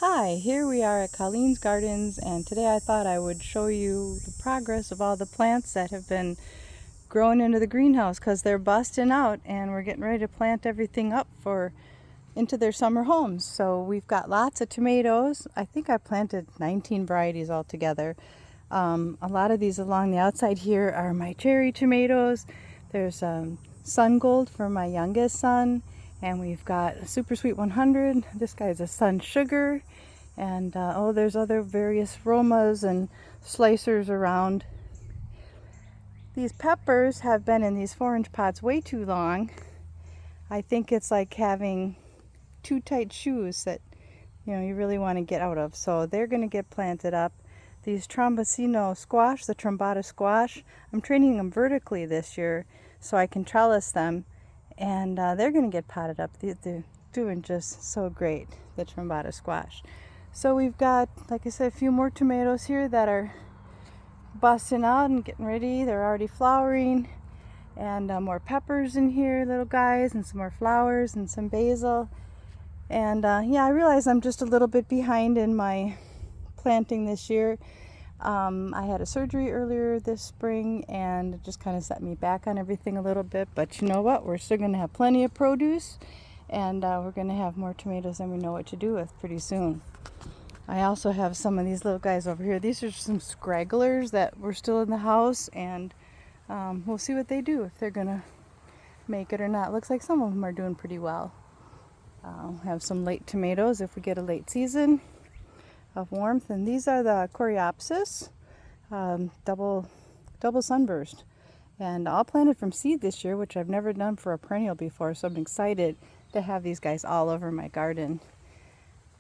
Hi, here we are at Colleen's Gardens, and today I thought I would show you the progress of all the plants that have been growing into the greenhouse because they're busting out and we're getting ready to plant everything up for into their summer homes. So we've got lots of tomatoes. I think I planted 19 varieties altogether. A lot of these along the outside here are my cherry tomatoes. There's Sun Gold for my youngest son. And we've got a Super Sweet 100. This guy's a Sun Sugar. And there's other various Romas and slicers around. These peppers have been in these 4-inch pots way too long. I think it's like having too tight shoes that you really want to get out of. So they're going to get planted up. These Trombosino squash, the Trombata squash, I'm training them vertically this year so I can trellis them. And they're going to get potted up. They're doing just so great, the Trombata squash. So we've got, like I said, a few more tomatoes here that are busting out and getting ready. They're already flowering. And more peppers in here, little guys, and some more flowers and some basil. And I realize I'm just a little bit behind in my planting this year. I had a surgery earlier this spring and it just kind of set me back on everything a little bit, but you know what, we're still going to have plenty of produce, and we're going to have more tomatoes than we know what to do with pretty soon. I also have some of these little guys over here. These are some scragglers that were still in the house, and we'll see what they do, if they're going to make it or not. Looks like some of them are doing pretty well. I'll have some late tomatoes if we get a late season of warmth, and these are the Coreopsis double sunburst, and all planted from seed this year, which I've never done for a perennial before, so I'm excited to have these guys all over my garden.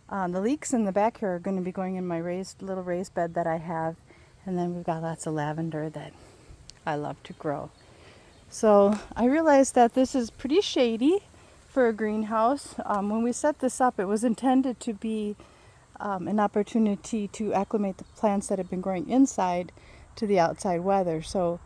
The leeks in the back here are going to be going in my little raised bed that I have, and then we've got lots of lavender that I love to grow. So I realized that this is pretty shady for a greenhouse. When we set this up, it was intended to be an opportunity to acclimate the plants that have been growing inside to the outside weather. So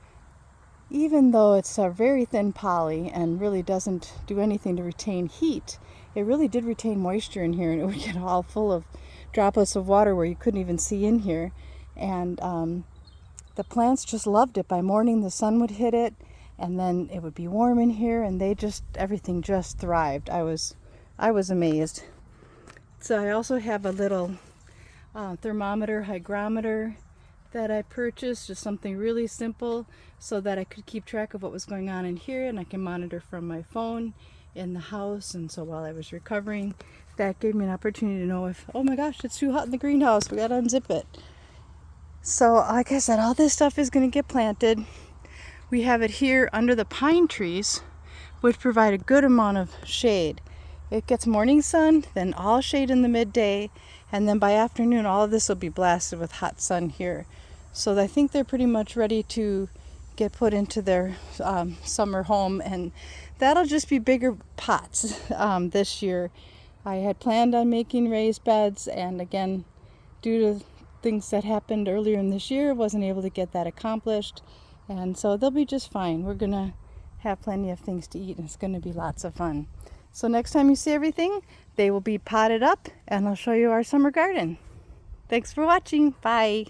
even though it's a very thin poly and really doesn't do anything to retain heat, it really did retain moisture in here, and it would get all full of droplets of water where you couldn't even see in here. And the plants just loved it. By morning the sun would hit it, and then it would be warm in here, and everything just thrived. I was amazed. So I also have a little thermometer, hygrometer that I purchased, just something really simple so that I could keep track of what was going on in here, and I can monitor from my phone in the house. And so while I was recovering, that gave me an opportunity to know if, oh my gosh, it's too hot in the greenhouse, we gotta unzip it. So like I said, all this stuff is going to get planted. We have it here under the pine trees, which provide a good amount of shade. It gets morning sun, then all shade in the midday, and then by afternoon all of this will be blasted with hot sun here. So I think they're pretty much ready to get put into their summer home, and that'll just be bigger pots this year. I had planned on making raised beds, and again, due to things that happened earlier in this year, wasn't able to get that accomplished, and so they'll be just fine. We're gonna have plenty of things to eat, and it's gonna be lots of fun. So next time you see everything, they will be potted up, and I'll show you our summer garden. Thanks for watching. Bye.